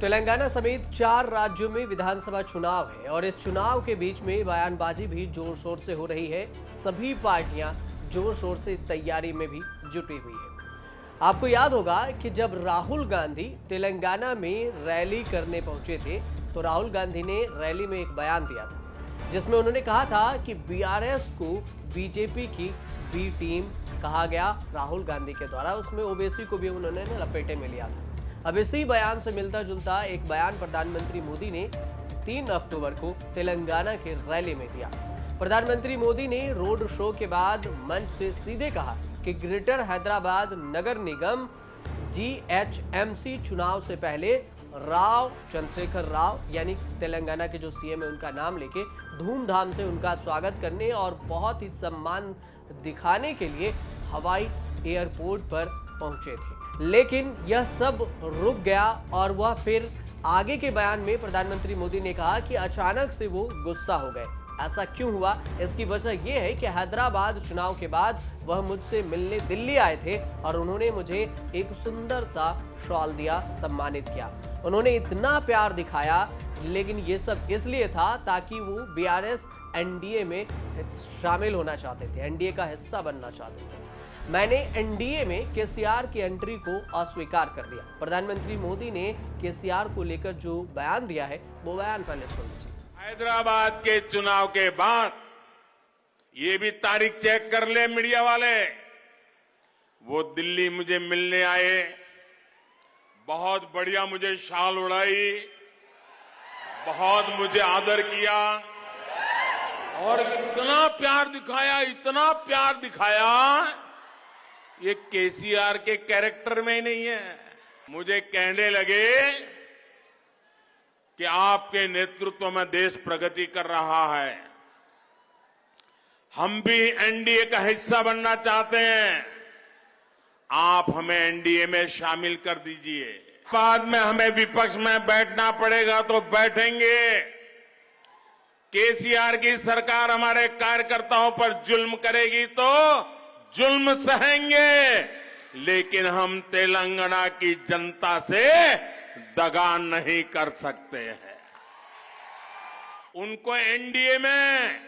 तेलंगाना समेत 4 राज्यों में विधानसभा चुनाव है और इस चुनाव के बीच में बयानबाजी भी जोर शोर से हो रही है। सभी पार्टियां जोर शोर से तैयारी में भी जुटी हुई है। आपको याद होगा कि जब राहुल गांधी तेलंगाना में रैली करने पहुंचे थे तो राहुल गांधी ने रैली में एक बयान दिया था जिसमें उन्होंने कहा था कि बीआरएस को बीजेपी की बी टीम कहा गया राहुल गांधी के द्वारा। उसमें ओवैसी को भी उन्होंने लपेटे में लिया था। अब इसी बयान से मिलता जुलता एक बयान प्रधानमंत्री मोदी ने 3 अक्टूबर को तेलंगाना के रैली में दिया। प्रधानमंत्री मोदी ने रोड शो के बाद मंच से सीधे कहा कि ग्रेटर हैदराबाद नगर निगम जीएचएमसी चुनाव से पहले राव चंद्रशेखर राव यानी तेलंगाना के जो सीएम है उनका नाम लेके धूमधाम से उनका स्वागत करने और बहुत ही सम्मान दिखाने के लिए हवाई एयरपोर्ट पर पहुंचे थे। लेकिन यह सब रुक गया और वह फिर आगे के बयान में प्रधानमंत्री मोदी ने कहा कि अचानक से वो गुस्सा हो गए। ऐसा क्यों हुआ? इसकी वजह यह है कि हैदराबाद चुनाव के बाद वह मुझसे मिलने दिल्ली आए थे और उन्होंने मुझे एक सुंदर सा शॉल दिया, सम्मानित किया। उन्होंने इतना प्यार दिखाया, लेकिन ये सब इसलिए था ताकि वो बीआरएस एनडीए में शामिल होना चाहते थे, एनडीए का हिस्सा बनना चाहते थे। मैंने एनडीए में केसीआर की एंट्री को अस्वीकार कर दिया। प्रधानमंत्री मोदी ने केसीआर को लेकर जो बयान दिया है वो बयान पहले सुन लीजिए। हैदराबाद के चुनाव के बाद ये भी तारीख चेक कर ले मीडिया वाले, वो दिल्ली मुझे मिलने आए, बहुत बढ़िया मुझे शाल उड़ाई, बहुत मुझे आदर किया और इतना प्यार दिखाया ये केसीआर के कैरेक्टर में ही नहीं है। मुझे कहने लगे कि आपके नेतृत्व में देश प्रगति कर रहा है, हम भी एनडीए का हिस्सा बनना चाहते हैं, आप हमें एनडीए में शामिल कर दीजिए। बाद में हमें विपक्ष में बैठना पड़ेगा तो बैठेंगे। केसीआर की सरकार हमारे कार्यकर्ताओं पर जुल्म करेगी तो जुल्म सहेंगे, लेकिन हम तेलंगाना की जनता से दगा नहीं कर सकते हैं। उनको एनडीए में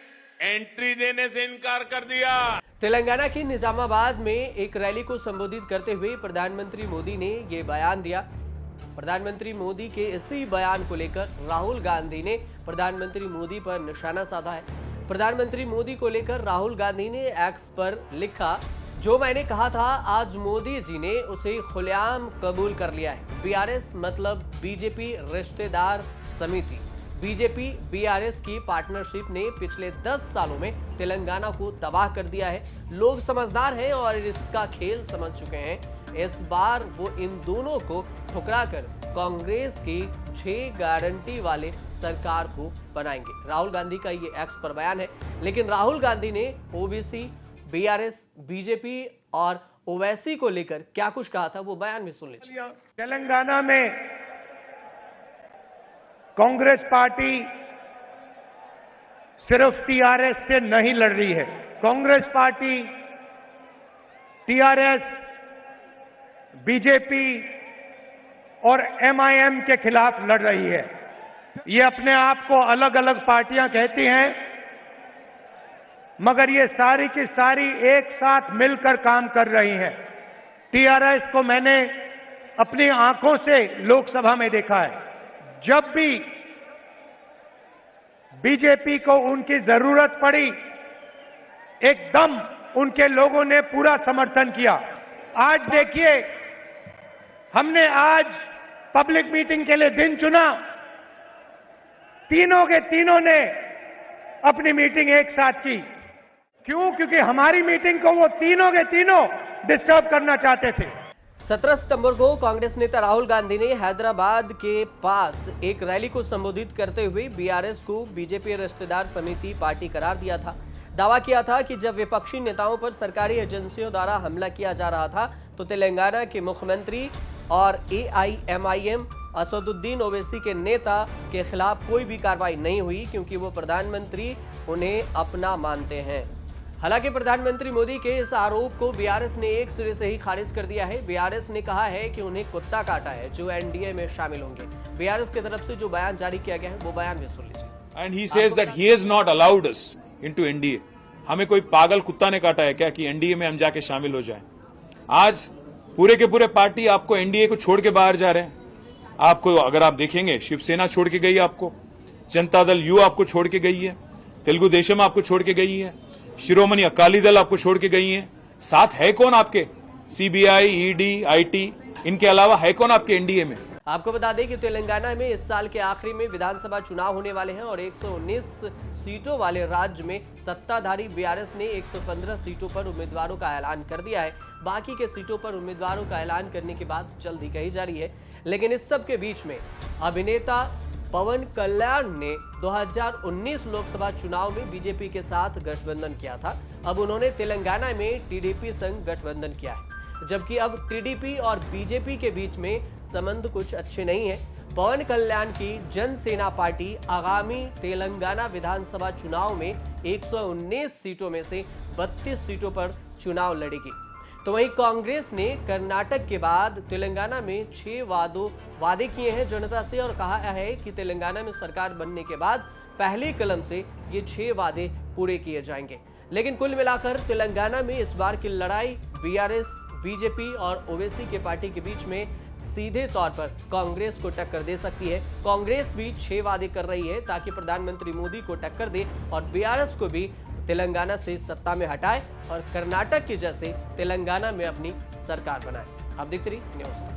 एंट्री देने से इनकार कर दिया। तेलंगाना के निजामाबाद में एक रैली को संबोधित करते हुए प्रधानमंत्री मोदी ने ये बयान दिया। प्रधानमंत्री मोदी के इसी बयान को लेकर राहुल गांधी ने प्रधानमंत्री मोदी पर निशाना साधा है। प्रधानमंत्री मोदी को लेकर राहुल गांधी ने एक्स पर लिखा, जो मैंने कहा था आज मोदी जी ने उसे खुलेआम कबूल कर लिया है। बीआरएस मतलब बीजेपी रिश्तेदार समिति। बीजेपी बीआरएस की पार्टनरशिप ने पिछले 10 सालों में तेलंगाना को तबाह कर दिया है। लोग समझदार हैं और इसका खेल समझ चुके हैं। इस बार वो इन दोनों को ठुकराकर कांग्रेस की 6 गारंटी वाले सरकार को बनाएंगे। राहुल गांधी का ये एक्स पर बयान है, लेकिन राहुल गांधी ने ओबीसी, बीआरएस, बीजेपी और ओवैसी को लेकर क्या कुछ कहा था वो बयान भी सुन लीजिए। तेलंगाना में कांग्रेस पार्टी सिर्फ टीआरएस से नहीं लड़ रही है। कांग्रेस पार्टी टीआरएस, बीजेपी और एमआईएम के खिलाफ लड़ रही है। ये अपने आप को अलग अलग पार्टियां कहती हैं, मगर ये सारी की सारी एक साथ मिलकर काम कर रही हैं। टीआरएस को मैंने अपनी आंखों से लोकसभा में देखा है। जब भी बीजेपी को उनकी जरूरत पड़ी, एकदम उनके लोगों ने पूरा समर्थन किया। आज देखिए, हमने आज पब्लिक मीटिंग के लिए दिन चुना, तीनों के तीनों ने अपनी मीटिंग एक साथ की। क्यों? क्योंकि हमारी मीटिंग को वो तीनों के तीनों डिस्टर्ब करना चाहते थे। 17 सितंबर को कांग्रेस नेता राहुल गांधी ने हैदराबाद के पास एक रैली को संबोधित करते हुए बीआरएस को बीजेपी रिश्तेदार समिति पार्टी करार दिया था। दावा किया था कि जब विपक्षी नेताओं पर सरकारी एजेंसियों द्वारा हमला किया जा रहा था तो तेलंगाना के मुख्यमंत्री और एआईएमआईएम असदुद्दीन ओवैसी के नेता के खिलाफ कोई भी कार्रवाई नहीं हुई, क्योंकि वो प्रधानमंत्री उन्हें अपना मानते हैं। हालांकि प्रधानमंत्री मोदी के इस आरोप को बीआरएस ने एक सिरे से ही खारिज कर दिया है। बीआरएस ने कहा है कि उन्हें कुत्ता काटा है जो एनडीए में शामिल होंगे। बीआरएस की तरफ से जो बयान जारी किया गया है वो बयान भी सुन लीजिए। And he says that he has not allowed us into NDA. हमें कोई पागल कुत्ता ने काटा है क्या कि एनडीए में हम जाके शामिल हो जाएं? आज पूरे के पूरे पार्टी आपको एनडीए को छोड़ के बाहर जा रहे हैं। आपको अगर आप देखेंगे शिवसेना छोड़ के गई, आपको जनता दल यू आपको छोड़ के गई है, तेलुगु देशम आपको छोड़ के गई है, शिरोमणि अकाली दल आपको छोड़ के गई है। साथ है कौन आपके? सीबीआई, ईडी, आईटी, इनके अलावा है कौन आपके एनडीए में? आपको बता दें कि तेलंगाना में इस साल के आखिरी में विधानसभा चुनाव होने वाले हैं और 119 सीटों वाले राज्य में सत्ताधारी बीआरएस ने 115 सीटों पर उम्मीदवारों का ऐलान कर दिया है। बाकी के सीटों पर उम्मीदवारों का ऐलान करने की बात जल्द ही कही जा रही है। लेकिन इस सब के बीच में अभिनेता पवन कल्याण ने 2019 लोकसभा चुनाव में बीजेपी के साथ गठबंधन किया था। अब उन्होंने तेलंगाना में टीडीपी संग गठबंधन किया है, जबकि अब टीडीपी और बीजेपी के बीच में संबंध कुछ अच्छे नहीं है। पवन कल्याण की जनसेना पार्टी आगामी तेलंगाना विधानसभा चुनाव में 119 सीटों में से 32 सीटों पर चुनाव लड़ेगी। तो वहीं कांग्रेस ने कर्नाटक के बाद तेलंगाना में 6 वादे किए हैं जनता से और कहा है कि तेलंगाना में सरकार बनने के बाद पहले कदम से ये 6 वादे पूरे किए जाएंगे। लेकिन कुल मिलाकर तेलंगाना में इस बार की लड़ाई बीआरएस, बीजेपी और ओवैसी के पार्टी के बीच में सीधे तौर पर कांग्रेस को टक्कर दे सकती है। कांग्रेस भी 6 वादे कर रही है ताकि प्रधानमंत्री मोदी को टक्कर दे और बीआरएस को भी तेलंगाना से सत्ता में हटाए और कर्नाटक के जैसे तेलंगाना में अपनी सरकार बनाए। आप देखते रहिए न्यूज़।